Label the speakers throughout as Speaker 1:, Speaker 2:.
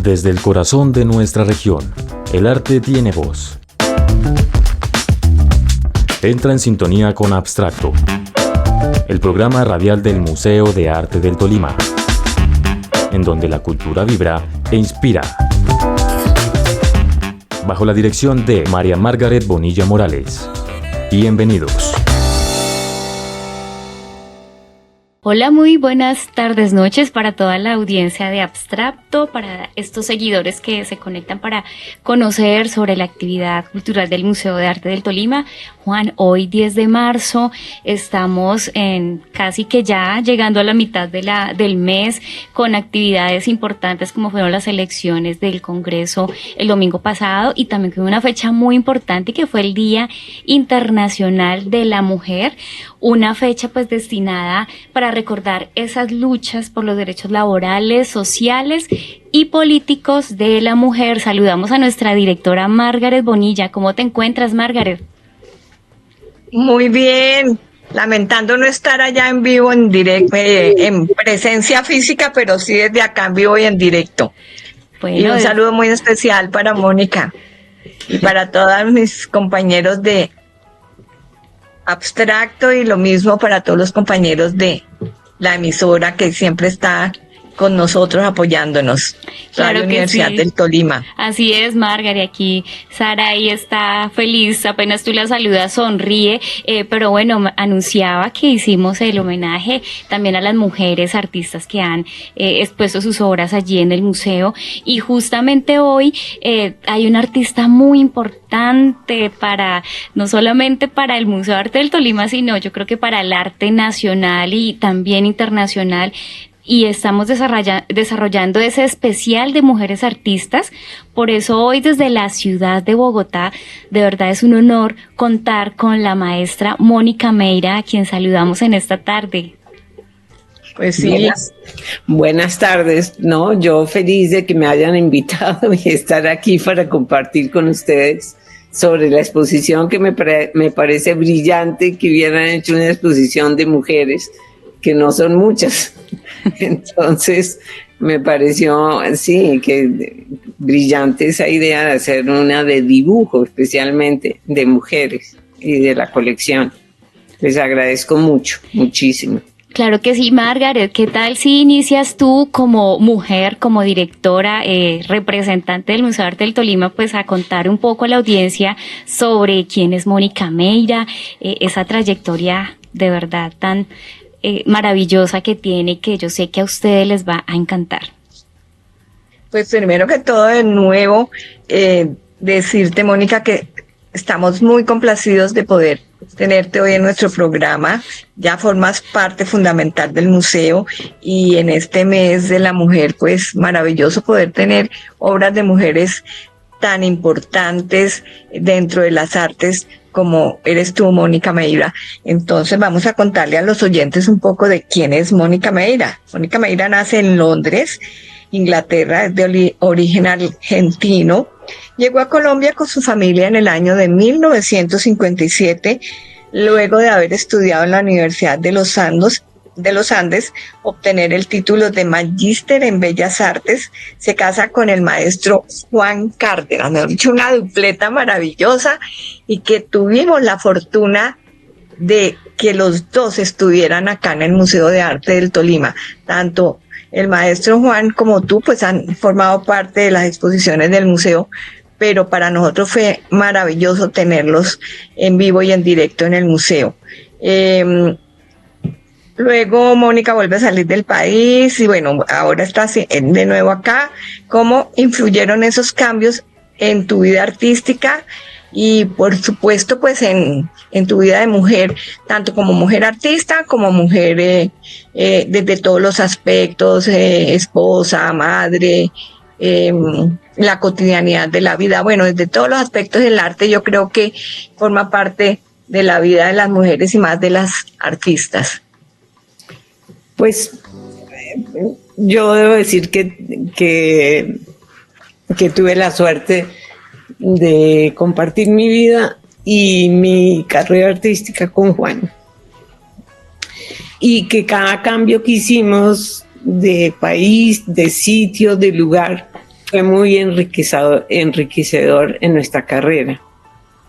Speaker 1: Desde el corazón de nuestra región, el arte tiene voz. Entra en sintonía con Abstracto, el programa radial del Museo de Arte del Tolima, en donde la cultura vibra e inspira. Bajo la dirección de María Margaret Bonilla Morales. Bienvenidos.
Speaker 2: Hola, muy buenas tardes, noches para toda la audiencia de Abstracto, para estos seguidores que se conectan para conocer sobre la actividad cultural del Museo de Arte del Tolima. Juan, hoy 10 de marzo estamos en casi que ya llegando a la mitad del mes con actividades importantes como fueron las elecciones del Congreso el domingo pasado y también con una fecha muy importante que fue el Día Internacional de la Mujer, una fecha pues destinada para recordar esas luchas por los derechos laborales, sociales y políticos de la mujer. Saludamos a nuestra directora Margaret Bonilla. ¿Cómo te encuentras, Margaret?
Speaker 3: Muy bien, lamentando no estar allá en vivo, en directo, en presencia física, pero sí desde acá en vivo y en directo. Bueno, y un saludo muy especial para Mónica y para todos mis compañeros de Abstracto y lo mismo para todos los compañeros de la emisora que siempre está con nosotros apoyándonos.
Speaker 2: Claro,
Speaker 3: la Universidad del Tolima.
Speaker 2: Así es, Margaret, aquí Sara ahí está feliz, apenas tú la saludas sonríe, pero bueno, anunciaba que hicimos el homenaje también a las mujeres artistas que han expuesto sus obras allí en el museo, y justamente hoy hay una artista muy importante no solamente para el Museo de Arte del Tolima, sino yo creo que para el arte nacional y también internacional. Y estamos desarrollando ese especial de mujeres artistas. Por eso hoy desde la ciudad de Bogotá, de verdad es un honor contar con la maestra Mónica Meira, a quien saludamos en esta tarde.
Speaker 4: Pues sí. Buenas tardes, ¿no? Yo feliz de que me hayan invitado y estar aquí para compartir con ustedes sobre la exposición que me parece brillante, que hubieran hecho una exposición de mujeres, que no son muchas. Entonces me pareció, sí, que brillante esa idea de hacer una de dibujo, especialmente de mujeres y de la colección. Les agradezco mucho, muchísimo.
Speaker 2: Claro que sí, Margaret. ¿Qué tal si inicias tú como mujer, como directora, representante del Museo de Arte del Tolima, pues a contar un poco a la audiencia sobre quién es Mónica Meira, esa trayectoria de verdad tan maravillosa que tiene, que yo sé que a ustedes les va a encantar?
Speaker 3: Pues primero que todo, de nuevo, decirte, Mónica, que estamos muy complacidos de poder tenerte hoy en nuestro programa. Ya formas parte fundamental del museo y en este mes de la mujer, pues maravilloso poder tener obras de mujeres tan importantes dentro de las artes como eres tú, Mónica Meira. Entonces vamos a contarle a los oyentes un poco de quién es Mónica Meira. Mónica Meira nace en Londres, Inglaterra, es de origen argentino. Llegó a Colombia con su familia en el año de 1957, luego de haber estudiado en la Universidad de los Andes, obtener el título de Magíster en Bellas Artes. Se casa con el maestro Juan Cárdenas, me han dicho una dupleta maravillosa, y que tuvimos la fortuna de que los dos estuvieran acá en el Museo de Arte del Tolima. Tanto el maestro Juan como tú pues han formado parte de las exposiciones del museo, pero para nosotros fue maravilloso tenerlos en vivo y en directo en el museo. Luego Mónica vuelve a salir del país y bueno, ahora está de nuevo acá. ¿Cómo influyeron esos cambios en tu vida artística y por supuesto pues en tu vida de mujer, tanto como mujer artista como mujer desde todos los aspectos, esposa, madre, la cotidianidad de la vida? Bueno, desde todos los aspectos del arte yo creo que forma parte de la vida de las mujeres y más de las artistas.
Speaker 4: Pues yo debo decir que tuve la suerte de compartir mi vida y mi carrera artística con Juan, y que cada cambio que hicimos de país, de sitio, de lugar, fue muy enriquecedor en nuestra carrera.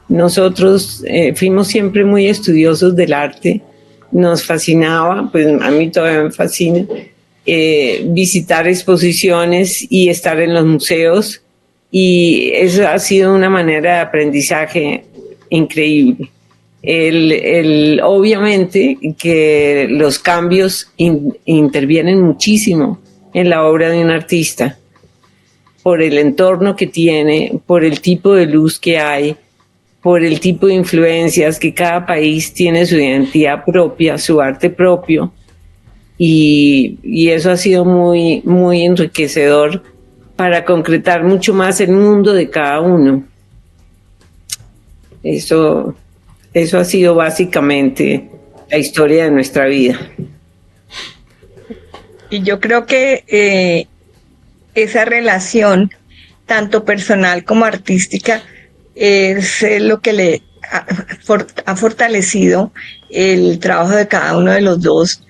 Speaker 4: Nosotros fuimos siempre muy estudiosos del arte, nos fascinaba, pues a mí todavía me fascina, visitar exposiciones y estar en los museos, y eso ha sido una manera de aprendizaje increíble. Obviamente que los cambios intervienen muchísimo en la obra de un artista, por el entorno que tiene, por el tipo de luz que hay, por el tipo de influencias, que cada país tiene su identidad propia, su arte propio, y eso ha sido muy, muy enriquecedor para concretar mucho más el mundo de cada uno. Eso ha sido básicamente la historia de nuestra vida.
Speaker 3: Y yo creo que esa relación, tanto personal como artística, es lo que le ha fortalecido el trabajo de cada uno de los dos,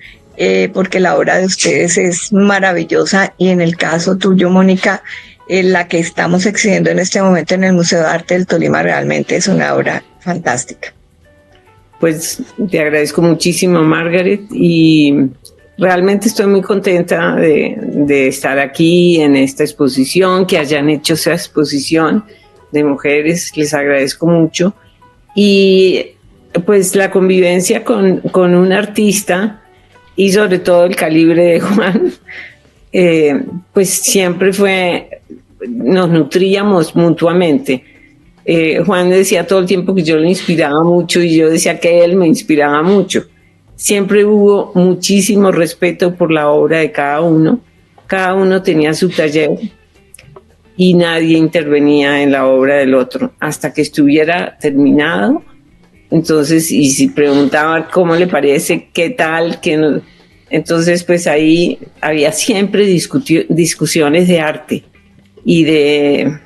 Speaker 3: porque la obra de ustedes es maravillosa, y en el caso tuyo, Mónica, la que estamos exhibiendo en este momento en el Museo de Arte del Tolima realmente es una obra fantástica.
Speaker 4: Pues te agradezco muchísimo, Margaret, y realmente estoy muy contenta de estar aquí en esta exposición, que hayan hecho esa exposición de mujeres, les agradezco mucho. Y pues la convivencia con un artista, y sobre todo el calibre de Juan, pues siempre nos nutríamos mutuamente. Juan decía todo el tiempo que yo lo inspiraba mucho, y yo decía que él me inspiraba mucho. Siempre hubo muchísimo respeto por la obra de cada uno tenía su taller, y nadie intervenía en la obra del otro hasta que estuviera terminado. Entonces, y si preguntaban cómo le parece, qué tal, qué no, entonces pues ahí había siempre discusiones de arte y del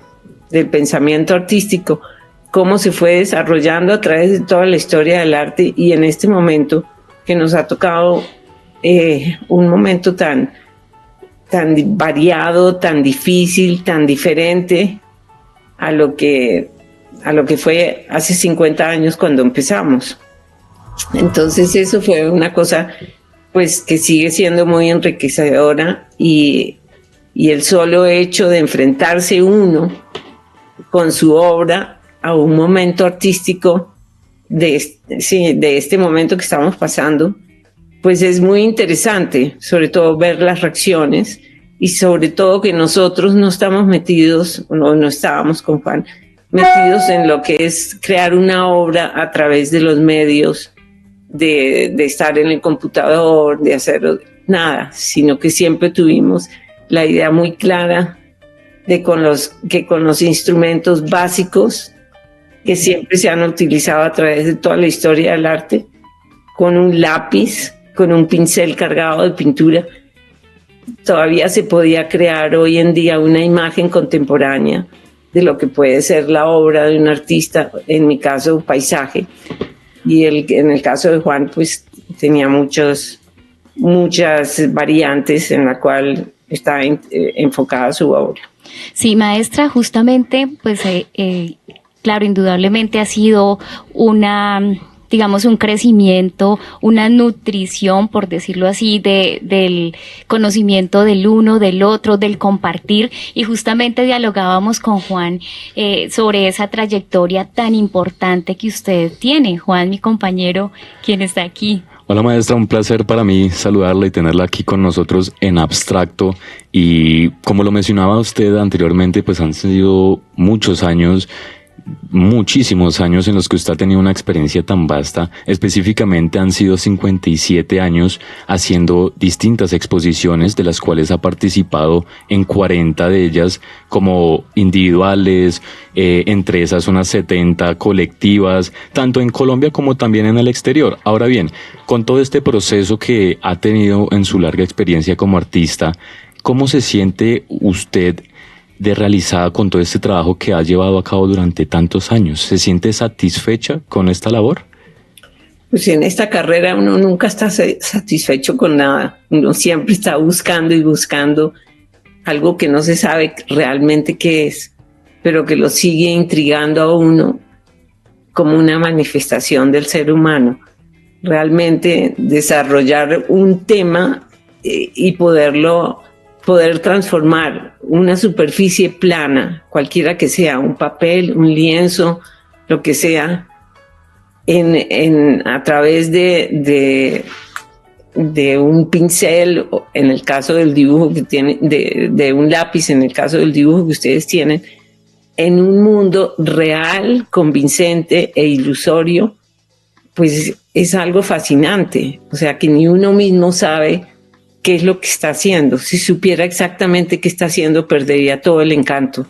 Speaker 4: pensamiento artístico, cómo se fue desarrollando a través de toda la historia del arte, y en este momento que nos ha tocado un momento tan variado, tan difícil, tan diferente a lo que fue hace 50 años cuando empezamos. Entonces eso fue una cosa pues que sigue siendo muy enriquecedora, y el solo hecho de enfrentarse uno con su obra a un momento artístico de este momento que estamos pasando, pues es muy interesante, sobre todo ver las reacciones, y sobre todo que nosotros no estamos metidos, no estábamos con Juan, metidos en lo que es crear una obra a través de los medios, de estar en el computador, de hacer nada, sino que siempre tuvimos la idea muy clara de que con los instrumentos básicos que siempre se han utilizado a través de toda la historia del arte, con un lápiz, con un pincel cargado de pintura, todavía se podía crear hoy en día una imagen contemporánea de lo que puede ser la obra de un artista, en mi caso paisaje, y en el caso de Juan pues tenía muchas variantes en la cual está enfocada su obra.
Speaker 2: Sí, maestra, justamente pues claro, indudablemente ha sido un crecimiento, una nutrición, por decirlo así, del conocimiento del uno, del otro, del compartir, y justamente dialogábamos con Juan sobre esa trayectoria tan importante que usted tiene. Juan, mi compañero, quien está aquí.
Speaker 1: Hola maestra, un placer para mí saludarla y tenerla aquí con nosotros en Abstracto, y como lo mencionaba usted anteriormente, pues han sido muchísimos años en los que usted ha tenido una experiencia tan vasta. Específicamente han sido 57 años haciendo distintas exposiciones, de las cuales ha participado en 40 de ellas como individuales, entre esas unas 70 colectivas, tanto en Colombia como también en el exterior. Ahora bien, con todo este proceso que ha tenido en su larga experiencia como artista, ¿cómo se siente usted de realizada con todo este trabajo que ha llevado a cabo durante tantos años? ¿Se siente satisfecha con esta labor?
Speaker 4: Pues en esta carrera uno nunca está satisfecho con nada. Uno siempre está buscando y buscando algo que no se sabe realmente qué es, pero que lo sigue intrigando a uno como una manifestación del ser humano. Realmente desarrollar un tema y poder transformar una superficie plana, cualquiera que sea, un papel, un lienzo, lo que sea, a través de un pincel, en el caso del dibujo que tienen, de un lápiz, en el caso del dibujo que ustedes tienen, en un mundo real, convincente e ilusorio, pues es algo fascinante. O sea, que ni uno mismo sabe qué es lo que está haciendo. Si supiera exactamente qué está haciendo, perdería todo el encanto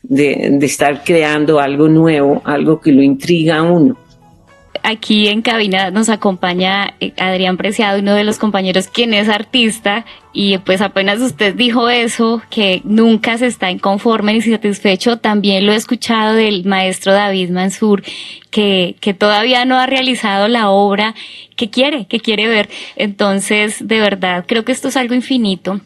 Speaker 4: de estar creando algo nuevo, algo que lo intriga a uno.
Speaker 2: Aquí en cabina nos acompaña Adrián Preciado, uno de los compañeros quien es artista, y pues apenas usted dijo eso, que nunca se está inconforme ni satisfecho, también lo he escuchado del maestro David Mansur, que todavía no ha realizado la obra que quiere ver. Entonces, de verdad, creo que esto es algo infinito.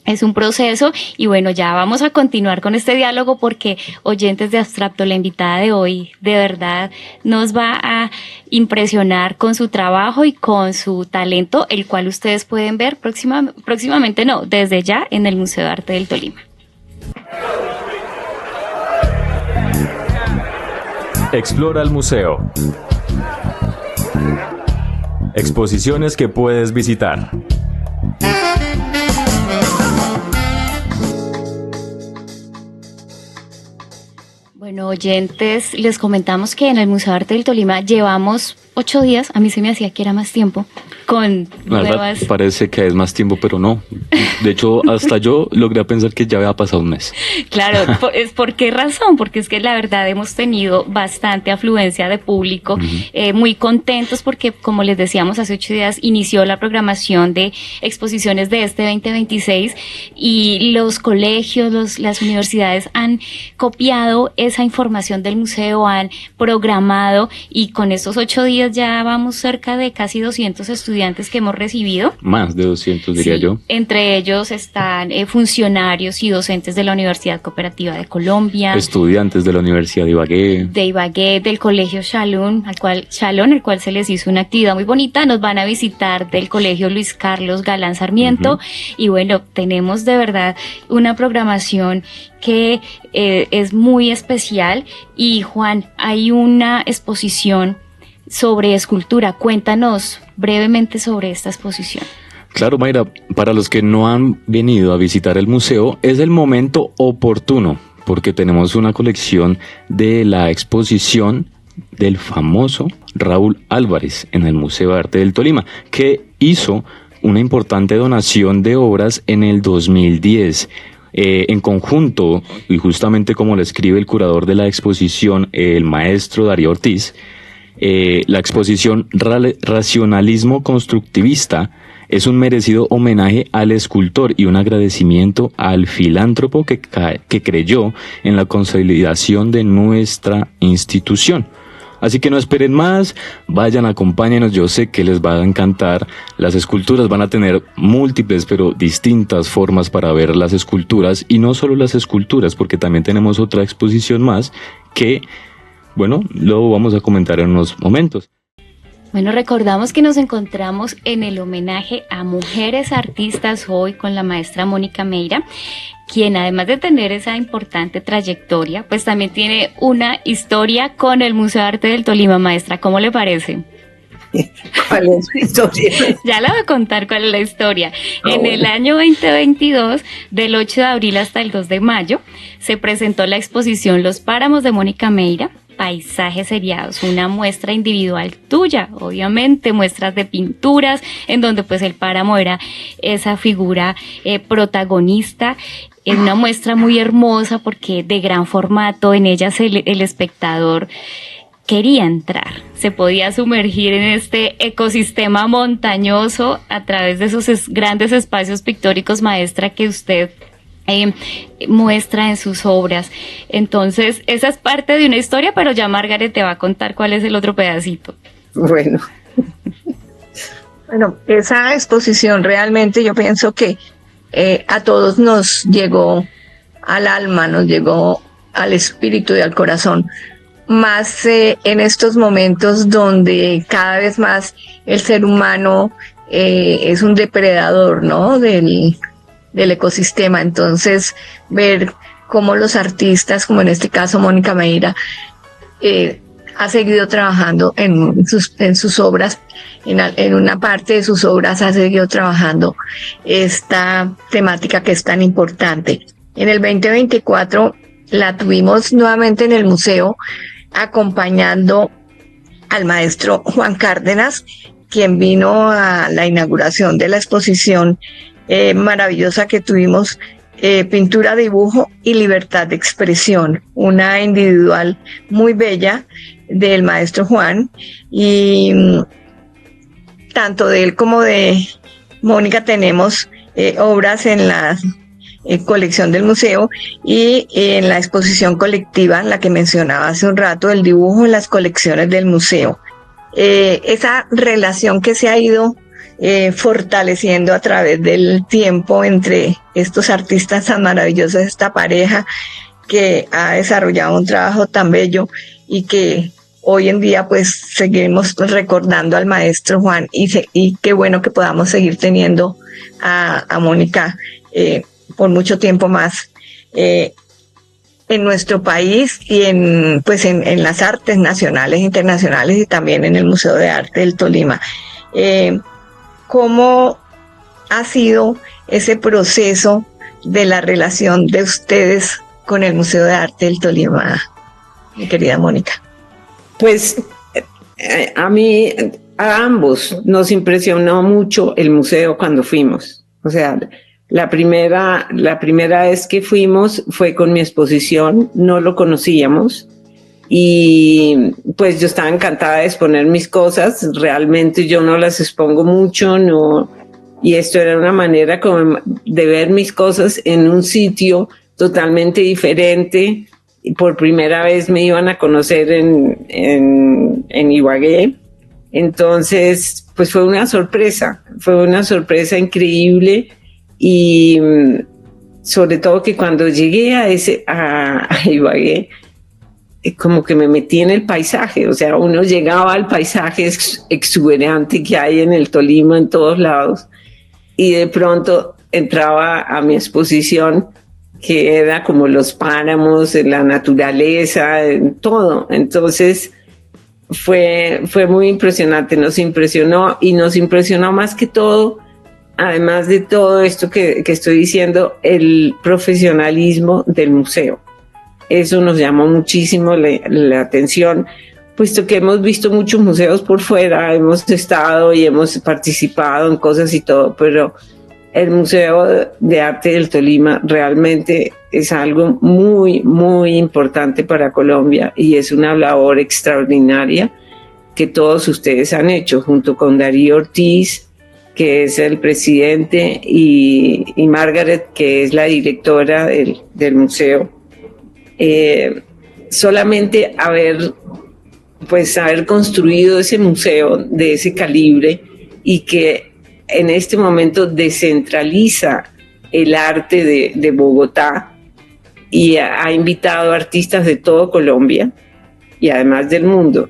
Speaker 2: Es un proceso y bueno, ya vamos a continuar con este diálogo porque, oyentes de Abstrapto, la invitada de hoy de verdad nos va a impresionar con su trabajo y con su talento, el cual ustedes pueden ver próximamente, desde ya en el Museo de Arte del Tolima.
Speaker 5: Explora el museo. Exposiciones que puedes visitar.
Speaker 2: Bueno, oyentes, les comentamos que en el Museo de Arte del Tolima llevamos 8 días, a mí se me hacía que era más tiempo, con nuevas...
Speaker 1: Parece que es más tiempo, pero no. De hecho, hasta yo logré pensar que ya había pasado un mes.
Speaker 2: Claro, ¿por qué razón? Porque es que la verdad hemos tenido bastante afluencia de público, muy contentos porque, como les decíamos, hace 8 días inició la programación de exposiciones de este 2026 y los colegios, las universidades han copiado esa información del museo, han programado y con estos 8 días ya vamos cerca de casi 200 estudiantes que hemos recibido.
Speaker 1: Más de 200 diría yo.
Speaker 2: Entre ellos están funcionarios y docentes de la Universidad Cooperativa de Colombia.
Speaker 1: Estudiantes de la Universidad de Ibagué.
Speaker 2: Del Colegio Shalom, al cual se les hizo una actividad muy bonita. Nos van a visitar del Colegio Luis Carlos Galán Sarmiento. Y bueno, tenemos de verdad una programación que es muy especial. Y Juan, hay una exposición sobre escultura. Cuéntanos brevemente sobre esta exposición.
Speaker 1: Claro, Mayra, para los que no han venido a visitar el museo, es el momento oportuno, porque tenemos una colección de la exposición del famoso Raúl Álvarez en el Museo de Arte del Tolima, que hizo una importante donación de obras en el 2010. En conjunto, y justamente como lo escribe el curador de la exposición, el maestro Darío Ortiz, la exposición Racionalismo Constructivista es un merecido homenaje al escultor y un agradecimiento al filántropo que creyó en la consolidación de nuestra institución. Así que no esperen más, vayan, acompáñenos, yo sé que les va a encantar. Las esculturas van a tener múltiples pero distintas formas para ver las esculturas, y no solo las esculturas, porque también tenemos otra exposición más que, bueno, lo vamos a comentar en unos momentos.
Speaker 2: Bueno, recordamos que nos encontramos en el homenaje a mujeres artistas hoy con la maestra Mónica Meira, quien además de tener esa importante trayectoria, pues también tiene una historia con el Museo de Arte del Tolima. Maestra, ¿cómo le parece?
Speaker 4: ¿Cuál es la historia?
Speaker 2: Ya le voy a contar cuál es la historia. En el año 2022, del 8 de abril hasta el 2 de mayo, se presentó la exposición Los Páramos de Mónica Meira, Paisajes Seriados, una muestra individual tuya, obviamente, muestras de pinturas, en donde pues el páramo era esa figura protagonista. Es una muestra muy hermosa porque de gran formato, en ella el espectador quería entrar, se podía sumergir en este ecosistema montañoso a través de esos grandes espacios pictóricos, maestra, que usted muestra en sus obras. Entonces, esa es parte de una historia, pero ya Margaret te va a contar cuál es el otro pedacito.
Speaker 4: Bueno,
Speaker 3: esa exposición realmente yo pienso que a todos nos llegó al alma, nos llegó al espíritu y al corazón, más en estos momentos donde cada vez más el ser humano es un depredador, ¿no? del ecosistema. Entonces, ver cómo los artistas, como en este caso Mónica Meira, ha seguido trabajando en sus obras, en una parte de sus obras ha seguido trabajando esta temática que es tan importante. En el 2024 la tuvimos nuevamente en el museo, acompañando al maestro Juan Cárdenas, quien vino a la inauguración de la exposición maravillosa que tuvimos, Pintura, Dibujo y Libertad de Expresión, una individual muy bella del maestro Juan, y tanto de él como de Mónica tenemos obras en la colección del museo y en la exposición colectiva, la que mencionaba hace un rato, el dibujo en las colecciones del museo. Esa relación que se ha ido fortaleciendo a través del tiempo entre estos artistas tan maravillosos, esta pareja que ha desarrollado un trabajo tan bello y que hoy en día pues seguimos recordando al maestro Juan, y qué bueno que podamos seguir teniendo a Mónica por mucho tiempo más en nuestro país y en las artes nacionales, internacionales, y también en el Museo de Arte del Tolima. ¿Cómo ha sido ese proceso de la relación de ustedes con el Museo de Arte del Tolima, mi querida Mónica?
Speaker 4: Pues a ambos nos impresionó mucho el museo cuando fuimos. O sea, la primera vez que fuimos fue con mi exposición, no lo conocíamos, y pues yo estaba encantada de exponer mis cosas. Realmente yo no las expongo mucho, no, y esto era una manera como de ver mis cosas en un sitio totalmente diferente. Y por primera vez me iban a conocer en Ibagué. Entonces, pues fue una sorpresa increíble, y sobre todo que cuando llegué a Ibagué, como que me metí en el paisaje. O sea, uno llegaba al paisaje exuberante que hay en el Tolima en todos lados, y de pronto entraba a mi exposición, que era como los páramos, la naturaleza, todo. Entonces fue muy impresionante, nos impresionó, y nos impresionó más que todo, además de todo esto que estoy diciendo, el profesionalismo del museo. Eso nos llamó muchísimo la atención, puesto que hemos visto muchos museos por fuera, hemos estado y hemos participado en cosas y todo, pero el Museo de Arte del Tolima realmente es algo muy, muy importante para Colombia, y es una labor extraordinaria que todos ustedes han hecho, junto con Darío Ortiz, que es el presidente, y Margaret, que es la directora del museo. Solamente haber construido ese museo de ese calibre, y que en este momento descentraliza el arte de Bogotá, y ha invitado artistas de todo Colombia y además del mundo,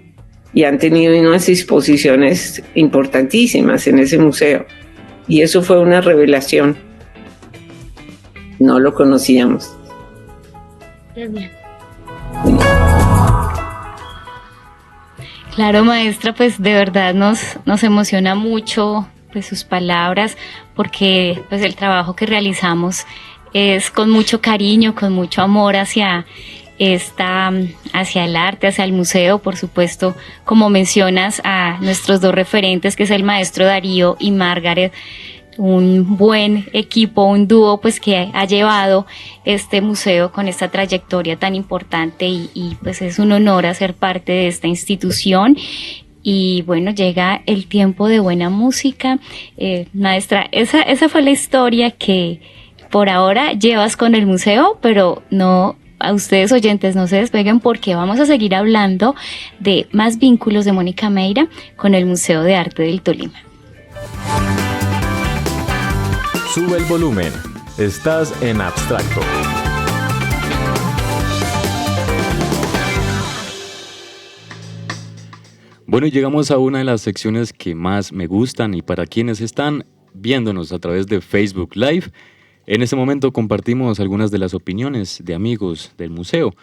Speaker 4: y han tenido unas exposiciones importantísimas en ese museo, y eso fue una revelación. No lo conocíamos.
Speaker 2: Claro, maestra, pues de verdad nos emociona mucho pues sus palabras, porque pues el trabajo que realizamos es con mucho cariño, con mucho amor hacia el arte, hacia el museo. Por supuesto, como mencionas a nuestros dos referentes, que es el maestro Darío y Margaret, un buen equipo, un dúo pues que ha llevado este museo con esta trayectoria tan importante, y pues es un honor hacer parte de esta institución. Y bueno, llega el tiempo de buena música. Maestra, esa fue la historia que por ahora llevas con el museo, pero no, a ustedes oyentes no se despeguen, porque vamos a seguir hablando de más vínculos de Mónica Meira con el Museo de Arte del Tolima.
Speaker 5: Sube el volumen. Estás en Abstracto.
Speaker 1: Bueno, y llegamos a una de las secciones que más me gustan y para quienes están viéndonos a través de Facebook Live, en este momento compartimos algunas de las opiniones de amigos del museo.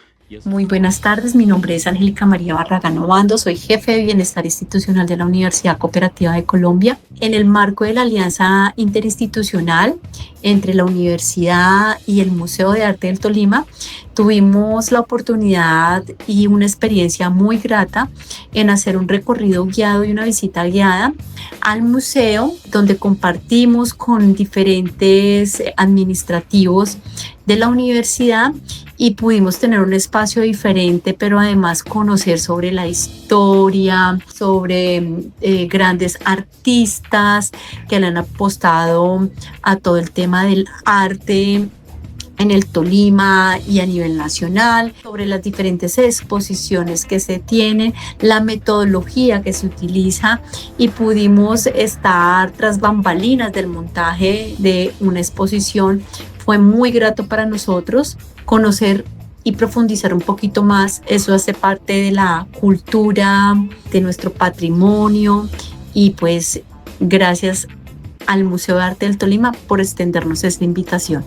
Speaker 6: Muy buenas tardes, mi nombre es Angélica María Barragán Obando, soy jefe de Bienestar Institucional de la Universidad Cooperativa de Colombia. En el marco de la alianza interinstitucional entre la universidad y el Museo de Arte del Tolima, tuvimos la oportunidad y una experiencia muy grata en hacer un recorrido guiado y una visita guiada al museo, donde compartimos con diferentes administrativos de la universidad y pudimos tener un espacio diferente, pero además conocer sobre la historia, sobre grandes artistas que le han apostado a todo el tema del arte en el Tolima y a nivel nacional, sobre las diferentes exposiciones que se tienen, la metodología que se utiliza, y pudimos estar tras bambalinas del montaje de una exposición. Fue muy grato para nosotros conocer y profundizar un poquito más. Eso hace parte de la cultura, de nuestro patrimonio, y pues gracias al Museo de Arte del Tolima por extendernos esta invitación.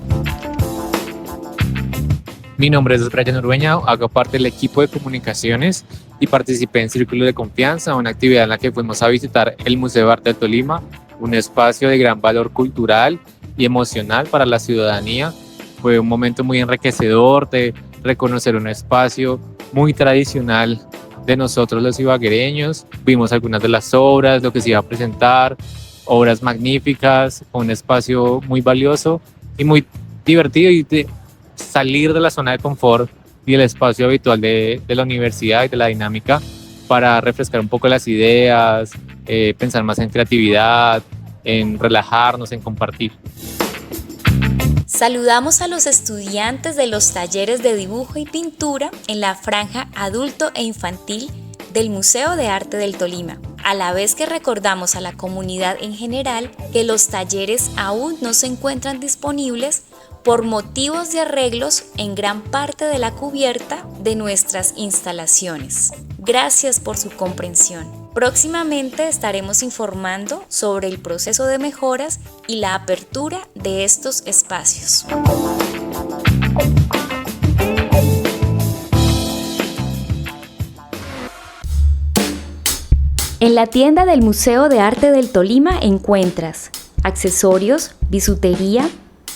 Speaker 7: Mi nombre es Brian Urbeña, hago parte del equipo de comunicaciones y participé en Círculo de Confianza, una actividad en la que fuimos a visitar el Museo de Arte del Tolima, un espacio de gran valor cultural y emocional para la ciudadanía. Fue un momento muy enriquecedor de reconocer un espacio muy tradicional de nosotros los ibaguereños. Vimos algunas de las obras, lo que se iba a presentar, obras magníficas, un espacio muy valioso y muy divertido, y de salir de la zona de confort y el espacio habitual de la universidad y de la dinámica para refrescar un poco las ideas, pensar más en creatividad, en relajarnos, en compartir.
Speaker 8: Saludamos a los estudiantes de los talleres de dibujo y pintura en la franja adulto e infantil del Museo de Arte del Tolima, a la vez que recordamos a la comunidad en general que los talleres aún no se encuentran disponibles por motivos de arreglos en gran parte de la cubierta de nuestras instalaciones. Gracias por su comprensión. Próximamente estaremos informando sobre el proceso de mejoras y la apertura de estos espacios. En la tienda del Museo de Arte del Tolima encuentras accesorios, bisutería,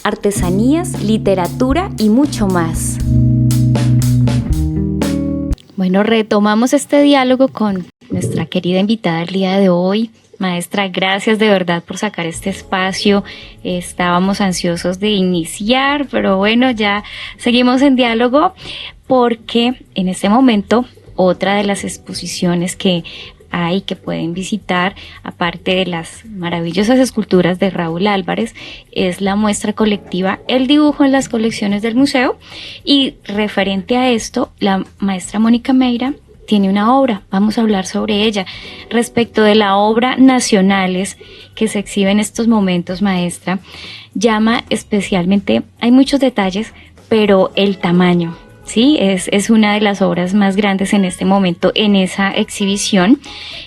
Speaker 8: artesanías, literatura y mucho más.
Speaker 2: Bueno, retomamos este diálogo con nuestra querida invitada el día de hoy. Maestra, gracias de verdad por sacar este espacio. Estábamos ansiosos de iniciar, pero bueno, ya seguimos en diálogo porque en este momento otra de las exposiciones que hay que pueden visitar, aparte de las maravillosas esculturas de Raúl Álvarez, es la muestra colectiva El Dibujo en las colecciones del museo. Y referente a esto, la maestra Mónica Meira tiene una obra, vamos a hablar sobre ella. Respecto de la obra Nacionales que se exhibe en estos momentos, maestra, llama especialmente, hay muchos detalles, pero el tamaño. Sí, es una de las obras más grandes en este momento en esa exhibición,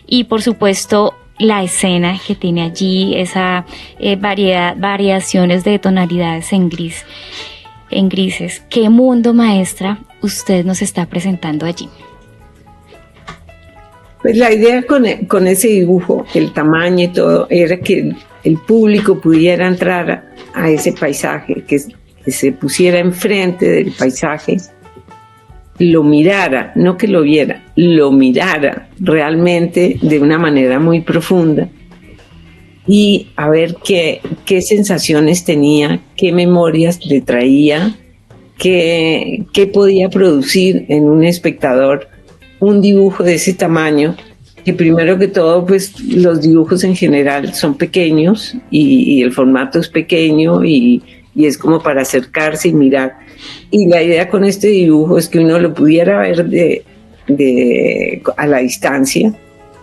Speaker 2: y por supuesto la escena que tiene allí, esa variaciones de tonalidades en grises. ¿Qué mundo, maestra, usted nos está presentando allí?
Speaker 4: Pues la idea con ese dibujo, el tamaño y todo, era que el público pudiera entrar a ese paisaje, que se pusiera enfrente del paisaje, lo mirara, no que lo viera, lo mirara realmente de una manera muy profunda, y a ver qué sensaciones tenía, qué memorias le traía, qué podía producir en un espectador un dibujo de ese tamaño, que primero que todo, pues los dibujos en general son pequeños y el formato es pequeño y es como para acercarse y mirar. Y la idea con este dibujo es que uno lo pudiera ver a la distancia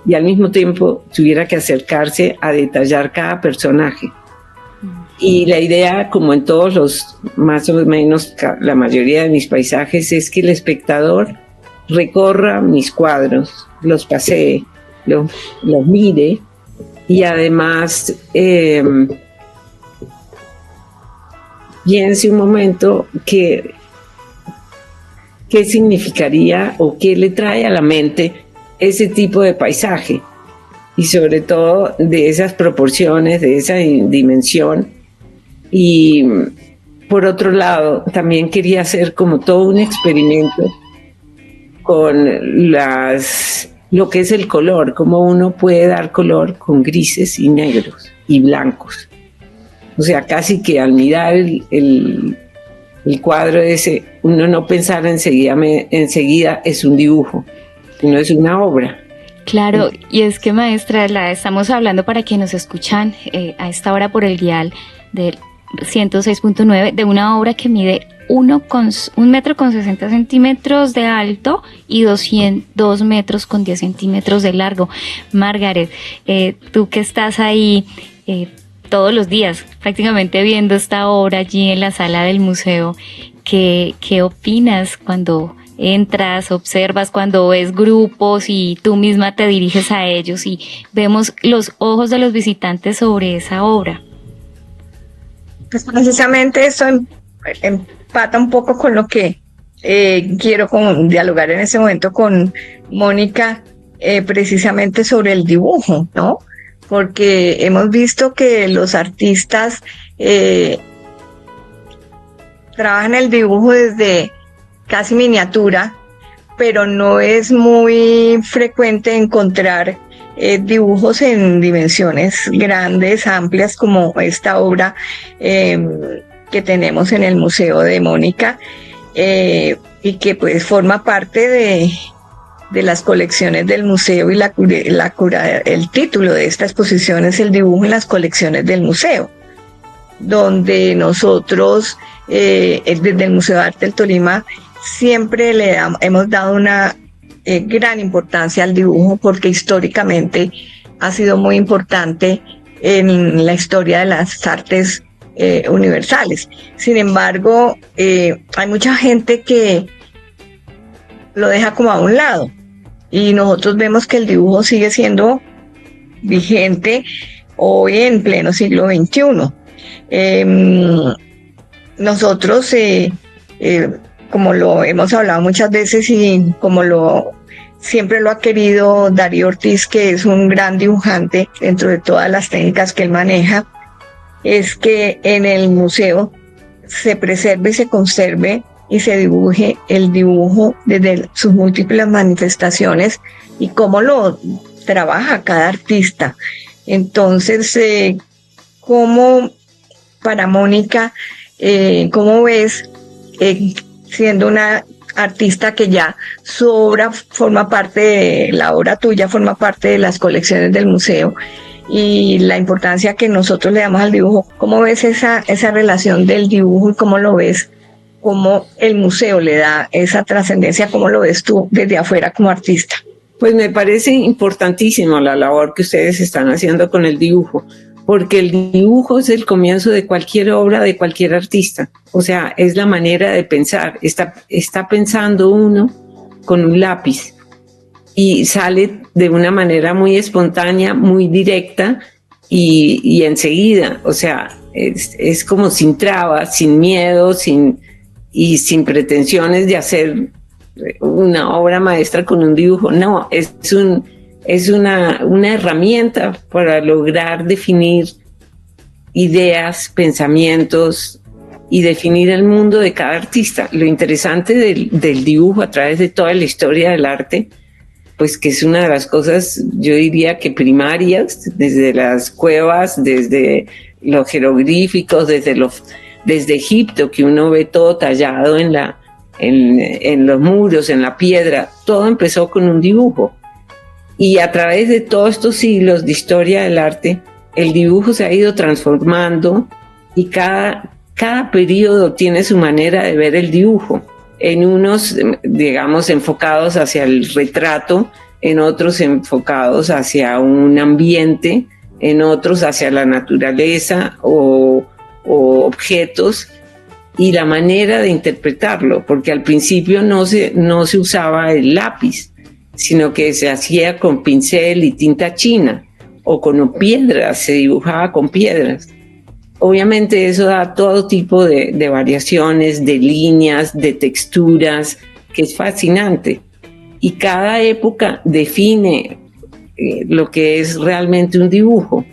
Speaker 4: y al mismo tiempo tuviera que acercarse a detallar cada personaje. Y la idea, como en todos los, más o menos la mayoría de mis paisajes, es que el espectador recorra mis cuadros, los pasee, los mire y además piense un momento qué significaría o qué le trae a la mente ese tipo de paisaje y sobre todo de esas proporciones, de esa dimensión. Y por otro lado, también quería hacer como todo un experimento con lo que es el color, cómo uno puede dar color con grises y negros y blancos. O sea, casi que al mirar el cuadro ese, uno no pensar enseguida es un dibujo, sino es una obra.
Speaker 2: Claro, y es que, maestra, estamos hablando para quienes nos escuchan a esta hora por el dial del 106.9 de una obra que mide 1 metro con 60 centímetros de alto y 2 metros con 10 centímetros de largo. Margaret, tú que estás ahí todos los días prácticamente viendo esta obra allí en la sala del museo, ¿qué opinas cuando entras, observas, cuando ves grupos y tú misma te diriges a ellos y vemos los ojos de los visitantes sobre esa obra?
Speaker 3: Pues precisamente eso empata un poco con lo que quiero dialogar en ese momento con Mónica, precisamente sobre el dibujo, ¿no? Porque hemos visto que los artistas trabajan el dibujo desde casi miniatura, pero no es muy frecuente encontrar dibujos en dimensiones grandes, amplias, como esta obra que tenemos en el Museo de Mónica, y que pues forma parte de las colecciones del museo, y el título de esta exposición es El dibujo en las colecciones del museo, donde nosotros desde el Museo de Arte del Tolima siempre hemos dado una gran importancia al dibujo, porque históricamente ha sido muy importante en la historia de las artes universales. Sin embargo, hay mucha gente que lo deja como a un lado, y nosotros vemos que el dibujo sigue siendo vigente hoy en pleno siglo XXI. Nosotros, como lo hemos hablado muchas veces y como siempre lo ha querido Darío Ortiz, que es un gran dibujante dentro de todas las técnicas que él maneja, es que en el museo se preserve y se conserve y se dibuje el dibujo desde sus múltiples manifestaciones y cómo lo trabaja cada artista. Entonces, ¿cómo para Mónica, cómo ves, siendo una artista que ya su obra forma parte de la obra tuya, forma parte de las colecciones del museo, y la importancia que nosotros le damos al dibujo, cómo ves esa relación del dibujo y cómo lo ves, cómo el museo le da esa trascendencia, cómo lo ves tú desde afuera como artista?
Speaker 4: Pues me parece importantísimo la labor que ustedes están haciendo con el dibujo, porque el dibujo es el comienzo de cualquier obra de cualquier artista. O sea, es la manera de pensar. Está pensando uno con un lápiz y sale de una manera muy espontánea, muy directa y enseguida. O sea, es como sin trabas, sin miedo, sin pretensiones de hacer una obra maestra con un dibujo. No, es una herramienta para lograr definir ideas, pensamientos y definir el mundo de cada artista. Lo interesante del dibujo a través de toda la historia del arte, pues que es una de las cosas, yo diría que primarias, desde las cuevas, desde los jeroglíficos, desde Egipto, que uno ve todo tallado en los muros, en la piedra, todo empezó con un dibujo. Y a través de todos estos siglos de historia del arte, el dibujo se ha ido transformando y cada periodo tiene su manera de ver el dibujo. En unos, digamos, enfocados hacia el retrato, en otros enfocados hacia un ambiente, en otros hacia la naturaleza o o objetos y la manera de interpretarlo, porque al principio no se usaba el lápiz, sino que se hacía con pincel y tinta china o con piedras, se dibujaba con piedras. Obviamente eso da todo tipo de variaciones, de líneas, de texturas, que es fascinante. Y cada época define lo que es realmente un dibujo.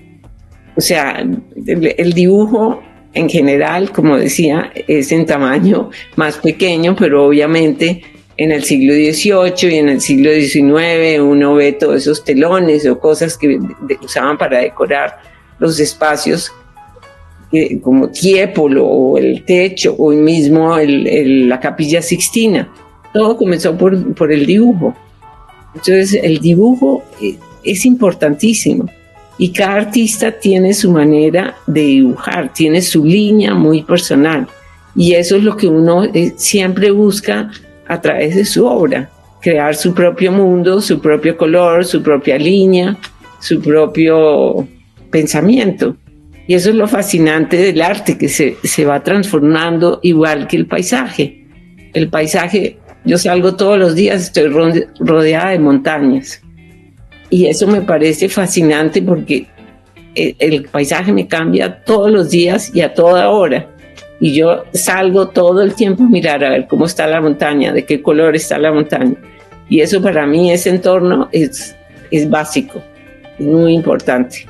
Speaker 4: O sea, el dibujo en general, como decía, es en tamaño más pequeño, pero obviamente en el siglo XVIII y en el siglo XIX uno ve todos esos telones o cosas que usaban para decorar los espacios, como Tiepolo o el techo o mismo la Capilla Sixtina. Todo comenzó por el dibujo. Entonces el dibujo es importantísimo. Y cada artista tiene su manera de dibujar, tiene su línea muy personal. Y eso es lo que uno siempre busca a través de su obra. Crear su propio mundo, su propio color, su propia línea, su propio pensamiento. Y eso es lo fascinante del arte, que se va transformando igual que el paisaje. El paisaje, yo salgo todos los días, estoy rodeada de montañas. Y eso me parece fascinante porque el paisaje me cambia todos los días y a toda hora. Y yo salgo todo el tiempo a mirar a ver cómo está la montaña, de qué color está la montaña. Y eso para mí, ese entorno es básico, es muy importante.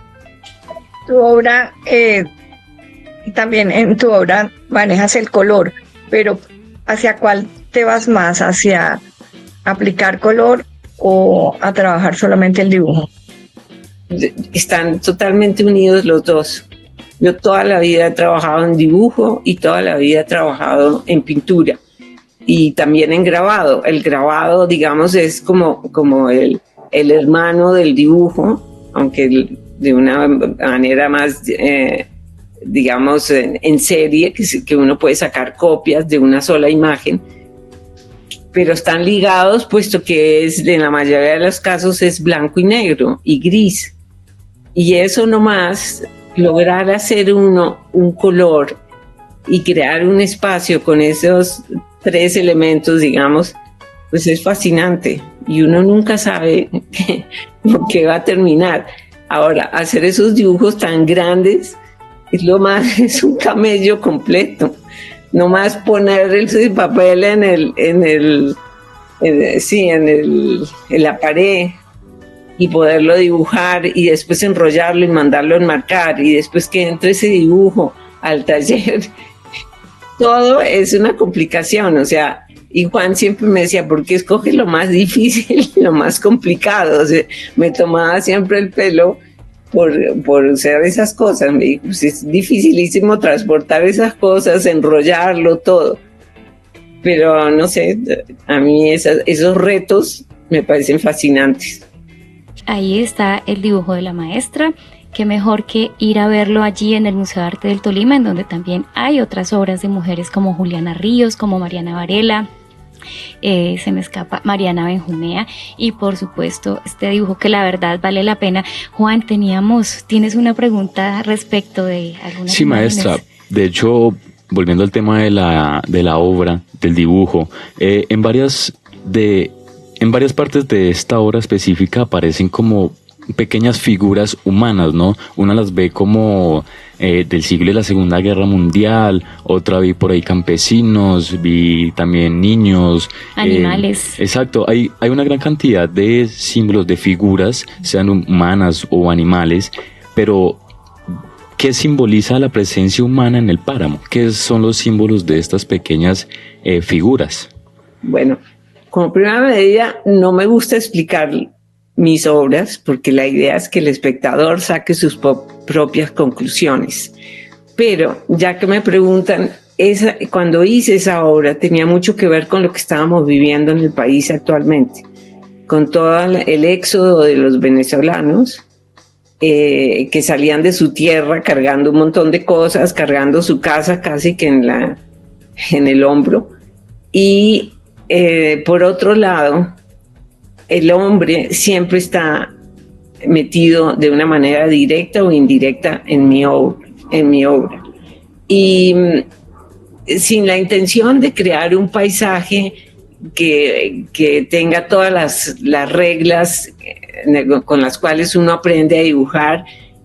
Speaker 3: Tu obra, también en tu obra manejas el color, pero ¿hacia cuál te vas más? ¿Hacia aplicar color o a trabajar solamente el dibujo?
Speaker 4: Están totalmente unidos los dos. Yo toda la vida he trabajado en dibujo y toda la vida he trabajado en pintura y también en grabado. El grabado, digamos, es como el hermano del dibujo, aunque de una manera más, digamos, en serie, que uno puede sacar copias de una sola imagen, pero están ligados, puesto que en la mayoría de los casos es blanco y negro y gris. Y eso nomás, lograr hacer un color y crear un espacio con esos tres elementos, digamos, pues es fascinante. Y uno nunca sabe qué va a terminar. Ahora, hacer esos dibujos tan grandes es un camello completo. No más poner el papel en la pared y poderlo dibujar y después enrollarlo y mandarlo a enmarcar y después que entre ese dibujo al taller. Todo es una complicación, o sea, y Juan siempre me decía, ¿por qué escoges lo más difícil, lo más complicado? O sea, me tomaba siempre el pelo por hacer esas cosas. Me dijo, pues es dificilísimo transportar esas cosas, enrollarlo, todo. Pero no sé, a mí esos retos me parecen fascinantes.
Speaker 2: Ahí está el dibujo de la maestra. Qué mejor que ir a verlo allí en el Museo de Arte del Tolima, en donde también hay otras obras de mujeres como Juliana Ríos, como Mariana Varela, se me escapa Mariana Benjumea, y por supuesto este dibujo que la verdad vale la pena. Juan, tienes una pregunta respecto de algunas
Speaker 1: Sí,
Speaker 2: imágenes.
Speaker 1: maestra, de hecho, volviendo al tema de la obra, del dibujo, en varias partes de esta obra específica aparecen como pequeñas figuras humanas, ¿no? Una las ve como del siglo de la Segunda Guerra Mundial, otra vi por ahí campesinos, vi también niños.
Speaker 2: Animales.
Speaker 1: Exacto, hay una gran cantidad de símbolos, de figuras, sean humanas o animales, pero ¿qué simboliza la presencia humana en el páramo? ¿Qué son los símbolos de estas pequeñas figuras?
Speaker 4: Bueno, como primera medida, no me gusta explicar mis obras, porque la idea es que el espectador saque sus propias conclusiones. Pero ya que me preguntan, cuando hice esa obra tenía mucho que ver con lo que estábamos viviendo en el país actualmente, con todo el éxodo de los venezolanos que salían de su tierra cargando un montón de cosas, cargando su casa casi que en el hombro. Y por otro lado, el hombre siempre está metido de una manera directa o indirecta en mi obra. y sin la intención de crear un paisaje que tenga todas las reglas con las cuales uno aprende a dibujar,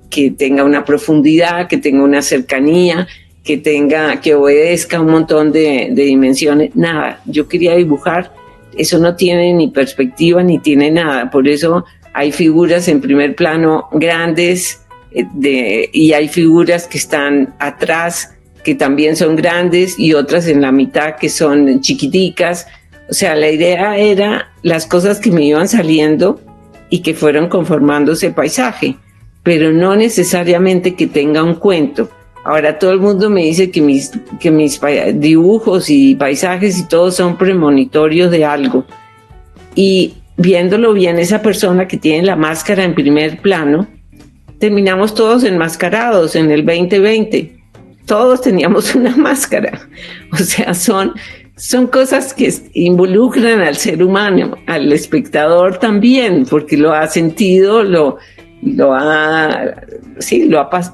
Speaker 4: que tenga una profundidad, que tenga una cercanía, que obedezca un montón de dimensiones. Nada, yo quería dibujar, eso no tiene ni perspectiva ni tiene nada, por eso hay figuras en primer plano grandes y hay figuras que están atrás que también son grandes y otras en la mitad que son chiquiticas. O sea, la idea era las cosas que me iban saliendo y que fueron conformando ese paisaje, pero no necesariamente que tenga un cuento. Ahora todo el mundo me dice que mis dibujos y paisajes y todo son premonitorios de algo. Y viéndolo bien, esa persona que tiene la máscara en primer plano, terminamos todos enmascarados en el 2020. Todos teníamos una máscara. O sea, son cosas que involucran al ser humano, al espectador también, porque lo ha sentido,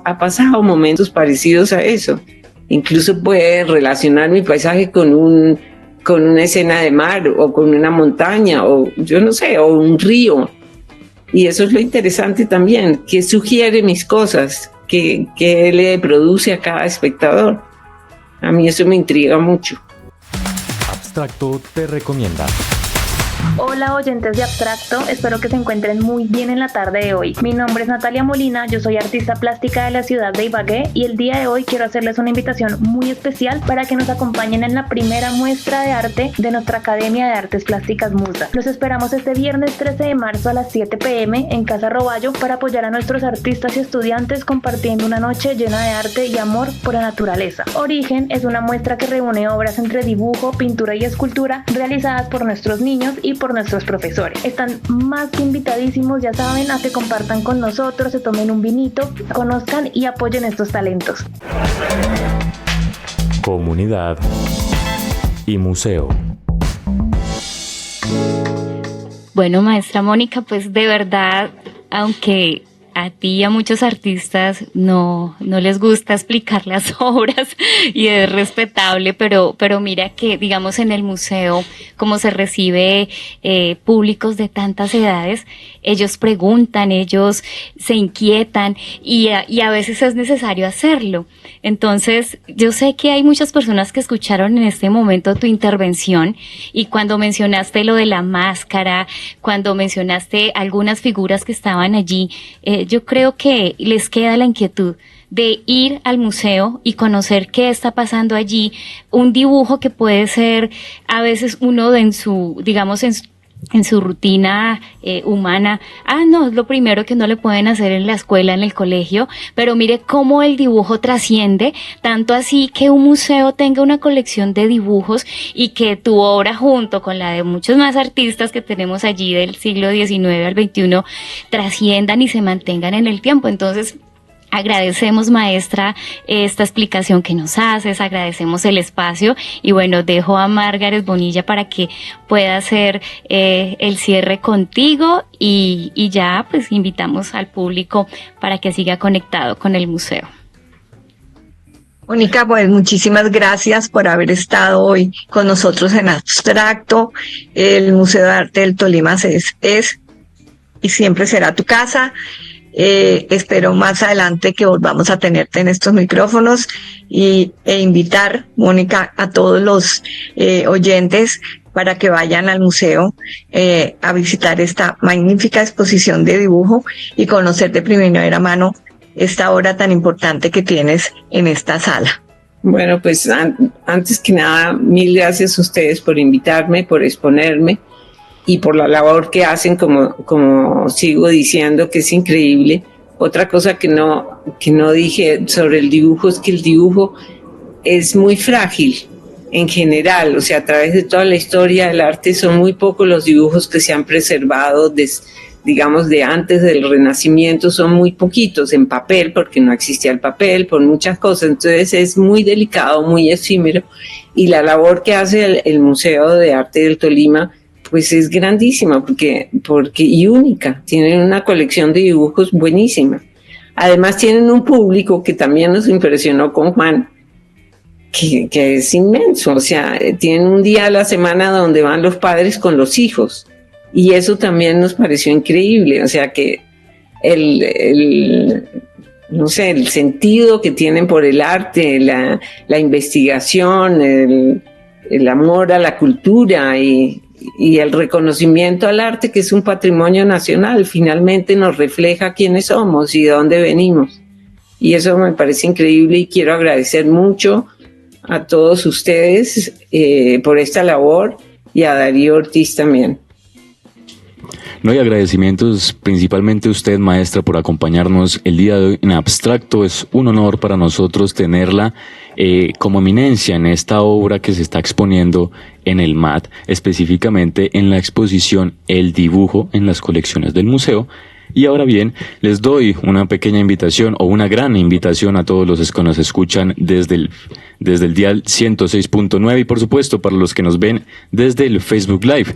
Speaker 4: ha pasado momentos parecidos a eso. Incluso puede relacionar mi paisaje con una escena de mar o con una montaña o yo no sé, o un río. Y eso es lo interesante también, que sugiere mis cosas, que le produce a cada espectador. A mí eso me intriga mucho.
Speaker 5: Abstracto te recomienda.
Speaker 9: Hola oyentes de Abstracto, espero que se encuentren muy bien en la tarde de hoy. Mi nombre es Natalia Molina, yo soy artista plástica de la ciudad de Ibagué y el día de hoy quiero hacerles una invitación muy especial para que nos acompañen en la primera muestra de arte de nuestra Academia de Artes Plásticas Musa. Los esperamos este viernes 13 de marzo a las 7 p.m. en Casa Roballo para apoyar a nuestros artistas y estudiantes compartiendo una noche llena de arte y amor por la naturaleza. Origen es una muestra que reúne obras entre dibujo, pintura y escultura realizadas por nuestros niños y por nuestros profesores. Están más que invitadísimos, ya saben, a que compartan con nosotros, se tomen un vinito, conozcan y apoyen estos talentos.
Speaker 5: Comunidad y museo.
Speaker 2: Bueno, maestra Mónica, pues de verdad, aunque a ti y a muchos artistas no les gusta explicar las obras y es respetable, pero mira que, digamos, en el museo, como se recibe públicos de tantas edades, ellos preguntan, ellos se inquietan y a veces es necesario hacerlo. Entonces, yo sé que hay muchas personas que escucharon en este momento tu intervención y cuando mencionaste lo de la máscara, cuando mencionaste algunas figuras que estaban allí, yo creo que les queda la inquietud de ir al museo y conocer qué está pasando allí, un dibujo que puede ser a veces uno en su rutina humana, no, es lo primero que no le pueden hacer en la escuela, en el colegio, pero mire cómo el dibujo trasciende, tanto así que un museo tenga una colección de dibujos y que tu obra junto con la de muchos más artistas que tenemos allí del siglo XIX al XXI trasciendan y se mantengan en el tiempo. Entonces, agradecemos, maestra, esta explicación que nos haces, agradecemos el espacio y bueno, dejo a Margaret Bonilla para que pueda hacer el cierre contigo y ya pues invitamos al público para que siga conectado con el museo.
Speaker 3: Mónica, pues muchísimas gracias por haber estado hoy con nosotros en Abstracto. El Museo de Arte del Tolima es y siempre será tu casa. Espero más adelante que volvamos a tenerte en estos micrófonos e invitar, Mónica, a todos los oyentes para que vayan al museo a visitar esta magnífica exposición de dibujo y conocer de primera mano esta obra tan importante que tienes en esta sala.
Speaker 4: Bueno, pues antes que nada, mil gracias a ustedes por invitarme, por exponerme y por la labor que hacen, como sigo diciendo, que es increíble. Otra cosa que no dije sobre el dibujo es que el dibujo es muy frágil en general, o sea, a través de toda la historia del arte son muy pocos los dibujos que se han preservado, digamos, de antes del Renacimiento, son muy poquitos en papel, porque no existía el papel, por muchas cosas, entonces es muy delicado, muy efímero, y la labor que hace el Museo de Arte del Tolima pues es grandísima porque y única. Tienen una colección de dibujos buenísima. Además tienen un público que también nos impresionó con Juan, que es inmenso. O sea, tienen un día a la semana donde van los padres con los hijos. Y eso también nos pareció increíble. O sea, que no sé, el sentido que tienen por el arte, la investigación, el amor a la cultura y el reconocimiento al arte, que es un patrimonio nacional, finalmente nos refleja quiénes somos y de dónde venimos. Y eso me parece increíble y quiero agradecer mucho a todos ustedes por esta labor y a Darío Ortiz también.
Speaker 1: No, y agradecimientos principalmente a usted, maestra, por acompañarnos el día de hoy en Abstracto. Es un honor para nosotros tenerla como eminencia en esta obra que se está exponiendo en el MAT, específicamente en la exposición El Dibujo en las colecciones del museo. Y ahora bien, les doy una pequeña invitación o una gran invitación a todos los que nos escuchan desde el dial 106.9 y por supuesto para los que nos ven desde el Facebook Live.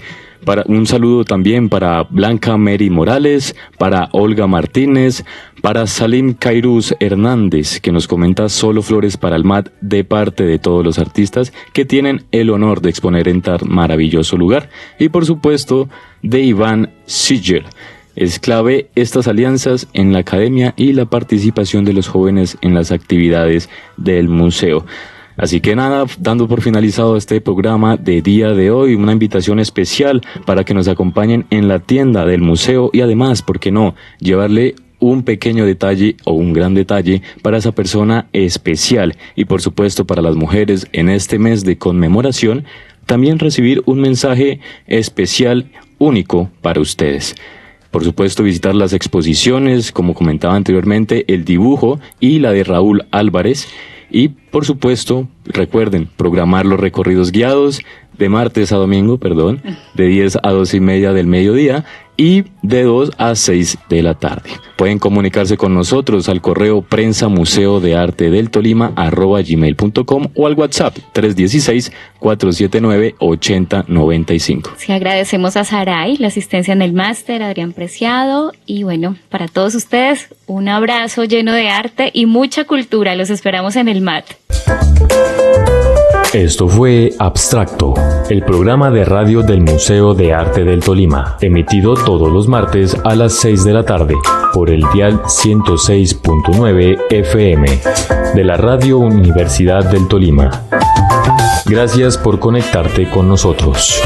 Speaker 1: Un saludo también para Blanca Mary Morales, para Olga Martínez, para Salim Cairuz Hernández, que nos comenta solo flores para el MAT de parte de todos los artistas que tienen el honor de exponer en tan maravilloso lugar. Y por supuesto de Iván Siger. Es clave estas alianzas en la academia y la participación de los jóvenes en las actividades del museo. Así que nada, dando por finalizado este programa de día de hoy, una invitación especial para que nos acompañen en la tienda del museo y además, ¿por qué no?, llevarle un pequeño detalle o un gran detalle para esa persona especial y por supuesto para las mujeres en este mes de conmemoración, también recibir un mensaje especial único para ustedes. Por supuesto, visitar las exposiciones, como comentaba anteriormente, El Dibujo y la de Raúl Álvarez. Y, por supuesto, recuerden programar los recorridos guiados de martes a domingo, de 10 a 12:30 del mediodía y de 2 a 6 de la tarde. Pueden comunicarse con nosotros al correo prensamuseodeartedeltolima@gmail.com o al WhatsApp 316-479-8095.
Speaker 2: Sí, agradecemos a Saray, la asistencia en el máster, Adrián Preciado, y bueno, para todos ustedes, un abrazo lleno de arte y mucha cultura. Los esperamos en el MAT.
Speaker 5: Esto fue Abstracto, el programa de radio del Museo de Arte del Tolima, emitido todos los martes a las 6 de la tarde por el dial 106.9 FM de la Radio Universidad del Tolima. Gracias por conectarte con nosotros.